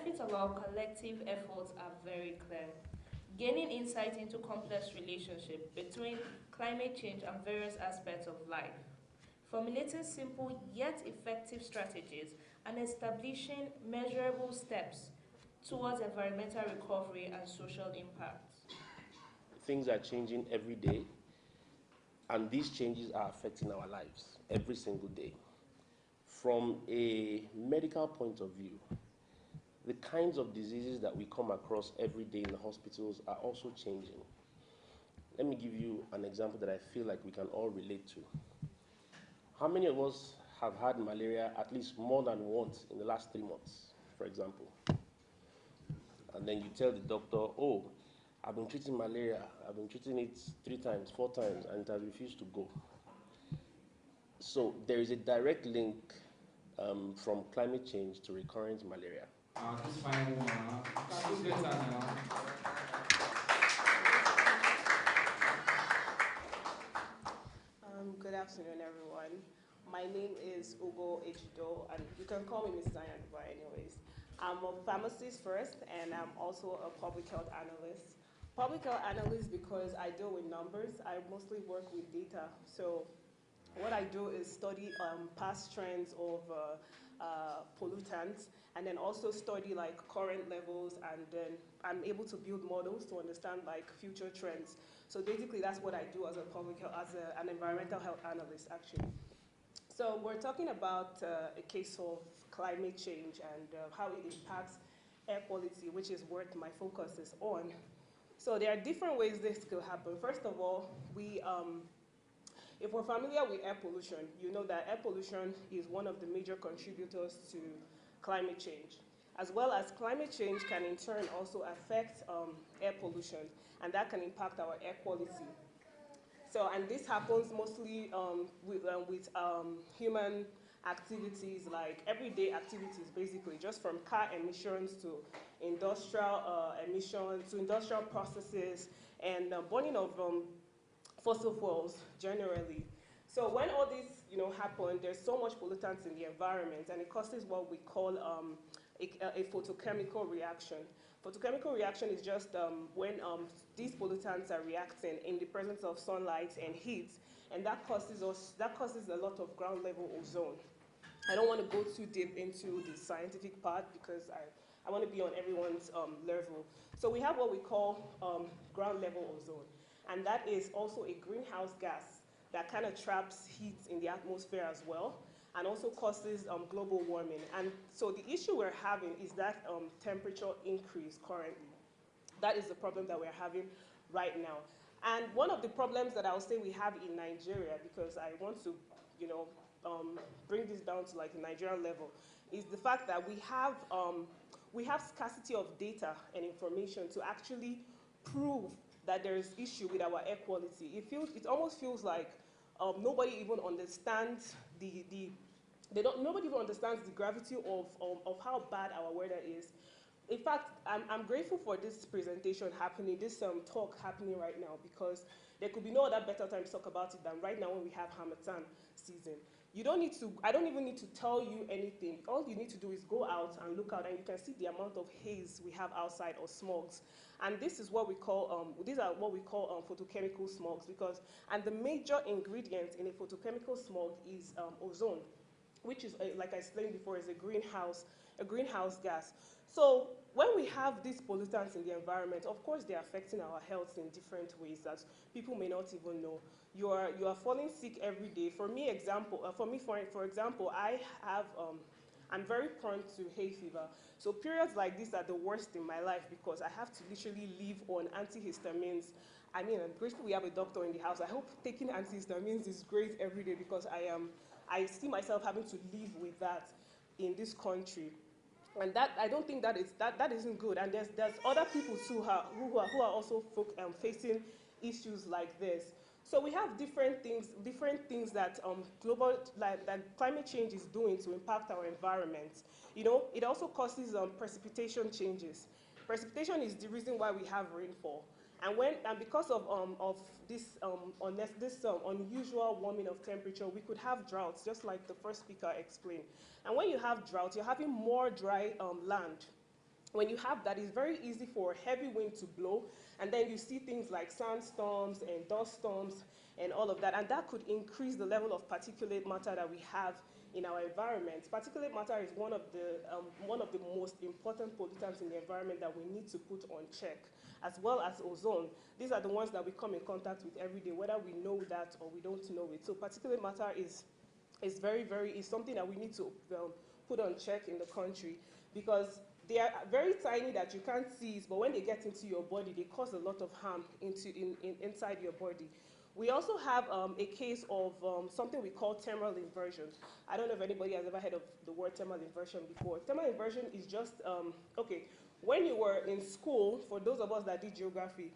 benefits of our collective efforts are very clear. Gaining insight into complex relationships between climate change and various aspects of life, formulating simple yet effective strategies, and establishing measurable steps towards environmental recovery and social impact. Things are changing every day, and these changes are affecting our lives every single day. From a medical point of view, the kinds of diseases that we come across every day in the hospitals are also changing. Let me give you an example that I feel like we can all relate to. How many of us have had malaria at least more than once in the last 3 months, for example? And then you tell the doctor, oh, I've been treating malaria, I've been treating it 3 times, 4 times, and it has refused to go. So there is a direct link from climate change to recurrent malaria. This fine woman, can do better now. Good afternoon, everyone. My name is Ugo Ejido, and you can call me Mrs. Ayanduba anyways. I'm a pharmacist first, and I'm also a public health analyst. Public health analyst because I deal with numbers. I mostly work with data. So what I do is study past trends of pollutants, and then also study like current levels, and then I'm able to build models to understand like future trends. So basically that's what I do as a public health, an environmental health analyst actually. So we're talking about a case of climate change and how it impacts air quality, which is what my focus is on. So there are different ways this could happen. First of all, if we're familiar with air pollution, you know that air pollution is one of the major contributors to climate change. As well as climate change can in turn also affect air pollution, and that can impact our air quality. So, and this happens mostly with human activities, like everyday activities, basically, just from car emissions to industrial emissions, to industrial processes, and burning of fossil fuels generally. So when all this happen, there's so much pollutants in the environment, and it causes what we call a photochemical reaction. Photochemical reaction is just when these pollutants are reacting in the presence of sunlight and heat, and that causes a lot of ground level ozone. I don't want to go too deep into the scientific part because I want to be on everyone's level. So we have what we call ground level ozone, and that is also a greenhouse gas that kind of traps heat in the atmosphere as well, and also causes global warming. And so the issue we're having is that temperature increase currently. That is the problem that we're having right now. And one of the problems that I'll say we have in Nigeria, because I want to, bring this down to like a Nigerian level, is the fact that we have scarcity of data and information to actually prove that there is issue with our air quality. It almost feels like nobody even understands nobody even understands the gravity of how bad our weather is. In fact, I'm grateful for this presentation happening, this talk happening right now, because there could be no other better time to talk about it than right now when we have Harmattan season. I don't even need to tell you anything. All you need to do is go out and look out, and you can see the amount of haze we have outside, or smogs. And this is what we call, these are what we call photochemical smogs, and the major ingredient in a photochemical smog is ozone, which is, like I explained before, is a greenhouse gas. So when we have these pollutants in the environment, of course they're affecting our health in different ways that people may not even know. You are falling sick every day. For example, I'm very prone to hay fever. So periods like this are the worst in my life because I have to literally live on antihistamines. I mean, I'm grateful we have a doctor in the house. I hope taking antihistamines is great every day because I see myself having to live with that in this country. And that, I don't think that isn't good. And there's other people too who are also facing issues like this. So we have different things that that climate change is doing to impact our environment. It also causes precipitation changes. Precipitation is the reason why we have rainfall. And because of this unusual warming of temperature, we could have droughts, just like the first speaker explained. And when you have drought, you're having more dry land. when you have that, it's very easy for heavy wind to blow, and then you see things like sandstorms and dust storms and all of that, and that could increase the level of particulate matter that we have in our environment. Particulate matter is one of the most important pollutants in the environment that we need to put on check, as well as ozone. These are the ones that we come in contact with every day, whether we know that or we don't know it. So particulate matter is something that we need to put on check in the country, because they are very tiny that you can't see, but when they get into your body, they cause a lot of harm inside your body. We also have a case of something we call thermal inversion. I don't know if anybody has ever heard of the word thermal inversion before. Thermal inversion is just, when you were in school, for those of us that did geography,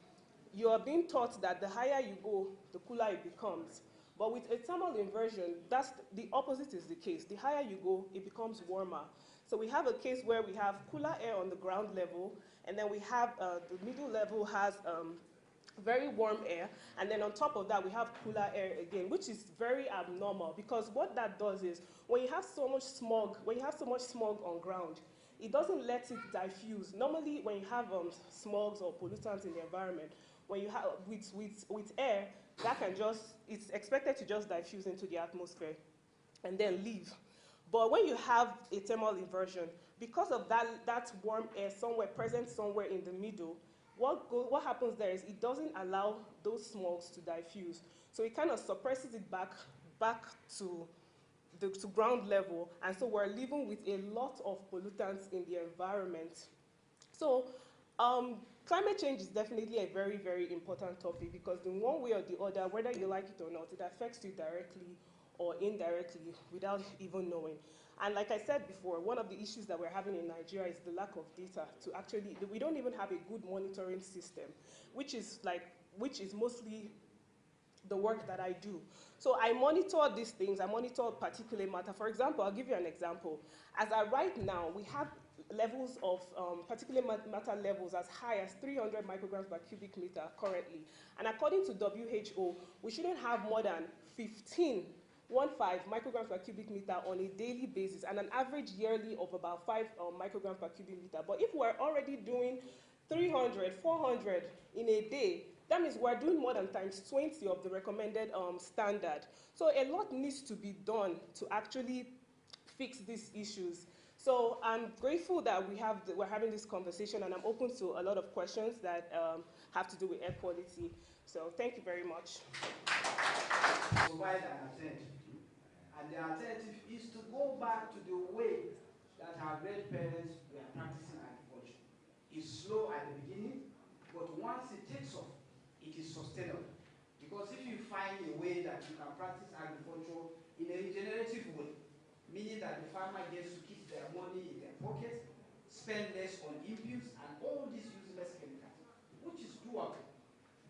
you are being taught that the higher you go, the cooler it becomes. But with a thermal inversion, the opposite is the case. The higher you go, it becomes warmer. So we have a case where we have cooler air on the ground level, and then we have the middle level has very warm air, and then on top of that we have cooler air again, which is very abnormal, because what that does is when you have so much smog on ground, it doesn't let it diffuse. Normally when you have smogs or pollutants in the environment, when you have with air, that can it's expected to just diffuse into the atmosphere and then leave. But when you have a thermal inversion, because of that warm air present somewhere in the middle, what happens there is it doesn't allow those smogs to diffuse. So it kind of suppresses it back to ground level, and so we're living with a lot of pollutants in the environment. So climate change is definitely a very, very important topic, because in one way or the other, whether you like it or not, it affects you directly or indirectly without even knowing. And like I said before, one of the issues that we're having in Nigeria is the lack of data to actually, we don't even have a good monitoring system, which is mostly the work that I do. So I monitor these things, I monitor particulate matter. For example, I'll give you an example. As I right now, we have levels of particulate matter levels as high as 300 micrograms per cubic meter currently. And according to WHO, we shouldn't have more than 15 micrograms per cubic meter on a daily basis, and an average yearly of about 5 micrograms per cubic meter. But if we're already doing 300, 400 in a day, that means we're doing more than times 20 of the recommended standard. So a lot needs to be done to actually fix these issues. So I'm grateful that we're having this conversation, and I'm open to a lot of questions that have to do with air quality. So thank you very much. Provide an alternative. And the alternative is to go back to the way that our great parents were practicing agriculture. It's slow at the beginning, but once it takes off, it is sustainable. Because if you find a way that you can practice agriculture in a regenerative way, meaning that the farmer gets to keep their money in their pocket, spend less on inputs and all these useless chemicals, which is doable,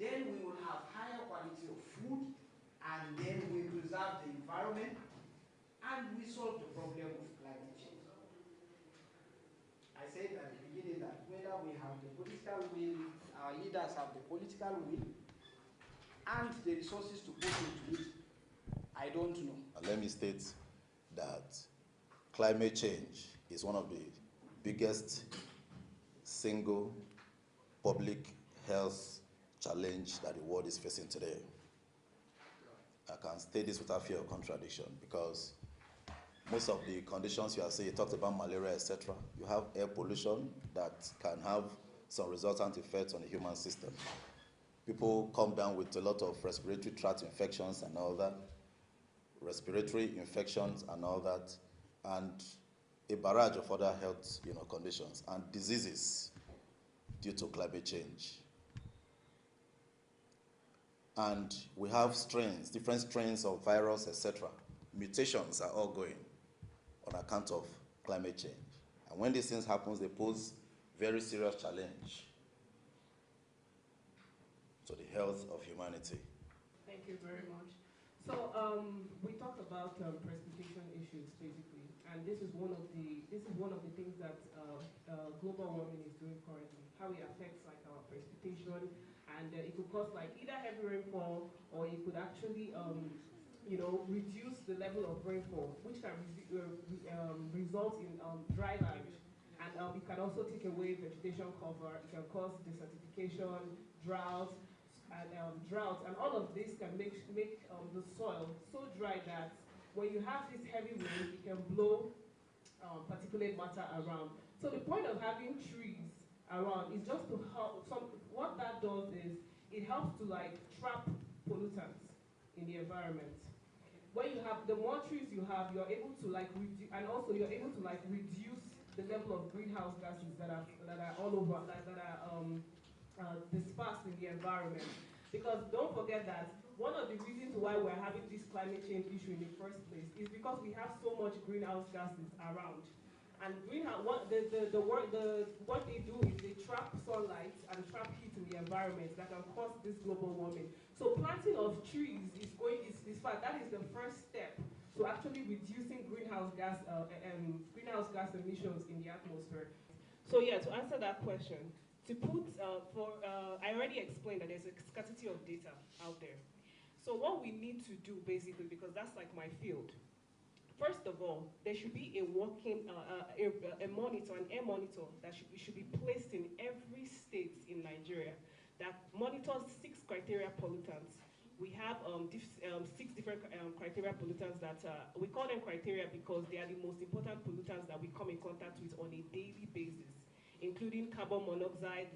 then we will have higher quality of food, and then we preserve the environment, and we solve the problem of climate change. I said at the beginning that whether we have the political will, our leaders have the political will, and the resources to put into it, I don't know. Let me state that climate change is one of the biggest single public health challenge that the world is facing today. I can state this without fear of contradiction, because most of the conditions you are saying, you talked about malaria, etc. You have air pollution that can have some resultant effects on the human system. People come down with a lot of respiratory tract infections and all that, respiratory infections and all that, and a barrage of other health conditions and diseases due to climate change. And we have strains, different strains of virus, etc. Mutations are all going on account of climate change. And when these things happen, they pose very serious challenge to the health of humanity. Thank you very much. So we talked about precipitation issues basically, and this is one of the things that global warming is doing currently. How it affects like our precipitation, and it could cause like either heavy rainfall, or it could actually reduce the level of rainfall, which can result in dry land and it can also take away vegetation cover. It can cause desertification, drought, and all of this can make the soil so dry that when you have this heavy rain, it can blow particulate matter around. So the point of having trees around is just to help. What that does is it helps to like trap pollutants in the environment. When you have, the more trees you have, you're able to like reduce, and also you're able to like reduce the level of greenhouse gases that are all over, that are dispersed in the environment. Because don't forget that one of the reasons why we're having this climate change issue in the first place is because we have so much greenhouse gases around. And greenhouse, what they do is they trap sunlight and trap heat in the environment that can cause this global warming. So planting of trees is that is the first step to actually reducing greenhouse gas emissions in the atmosphere. So yeah, to answer that question, to put I already explained that there's a scarcity of data out there. So what we need to do basically, because that's like my field. First of all, there should be a working, a monitor, an air monitor that should be placed in every state in Nigeria that monitors 6 criteria pollutants. We have 6 different criteria pollutants that, we call them criteria because they are the most important pollutants that we come in contact with on a daily basis, including carbon monoxide,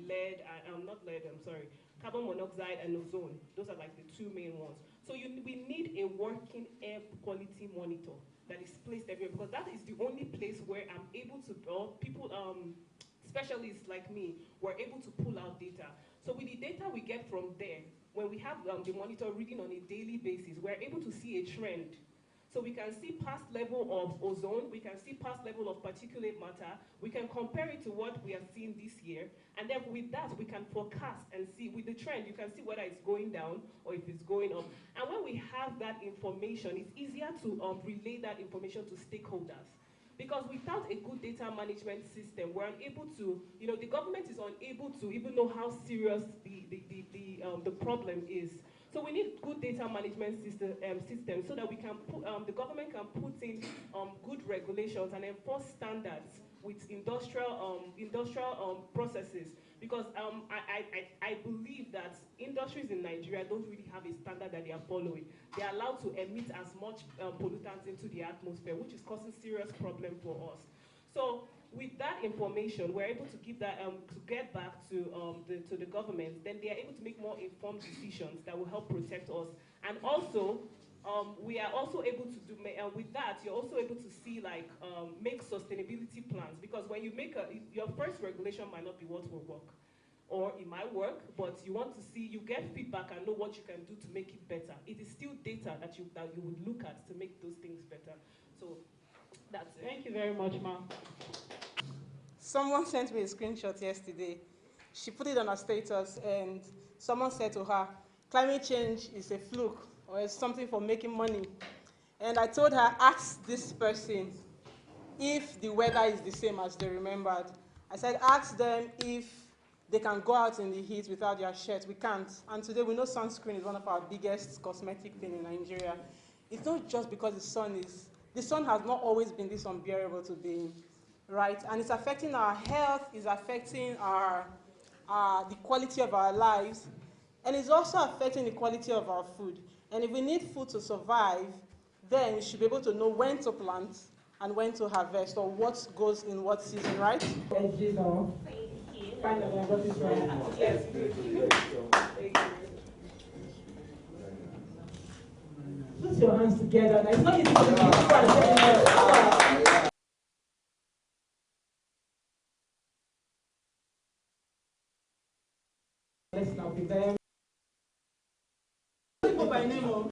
carbon monoxide and ozone. Those are like the 2 main ones. So we need a working air quality monitor that is placed everywhere, because that is the only place where I'm able to, people, specialists like me, were able to pull out data. So with the data we get from there, when we have the monitor reading on a daily basis, we're able to see a trend. So we can see past level of ozone, we can see past level of particulate matter, we can compare it to what we are seeing this year, and then with that we can forecast and see, with the trend, you can see whether it's going down or if it's going up. And when we have that information, it's easier to relay that information to stakeholders. Because without a good data management system, we're unable to, the government is unable to even know how serious the problem is. So we need good data management system so that we can put, the government can put in good regulations and enforce standards with industrial processes. Because I believe that industries in Nigeria don't really have a standard that they are following. They are allowed to emit as much pollutants into the atmosphere, which is causing serious problem for us. So with that information, we're able to give that to get back to the government. Then they are able to make more informed decisions that will help protect us. And also, we are also able to do with that. You're also able to see make sustainability plans, because when you make your first regulation might not be what will work, or it might work, but you want to see, you get feedback and know what you can do to make it better. It is still data that you would look at to make those things better. So that's it. Thank you very much, Ma. Someone sent me a screenshot yesterday. She put it on her status, and someone said to her, climate change is a fluke, or it's something for making money. And I told her, ask this person if the weather is the same as they remembered. I said, ask them if they can go out in the heat without their shirt. We can't. And today we know sunscreen is one of our biggest cosmetic things in Nigeria. It's not just because the sun has not always been this unbearable to be, right? And it's affecting our health, it's affecting the quality of our lives, and it's also affecting the quality of our food. And if we need food to survive, then we should be able to know when to plant and when to harvest, or what goes in what season, right? Thank you. Finally, I got this right. Yes. Put your hands together. It's not easy to do. Let's now be there.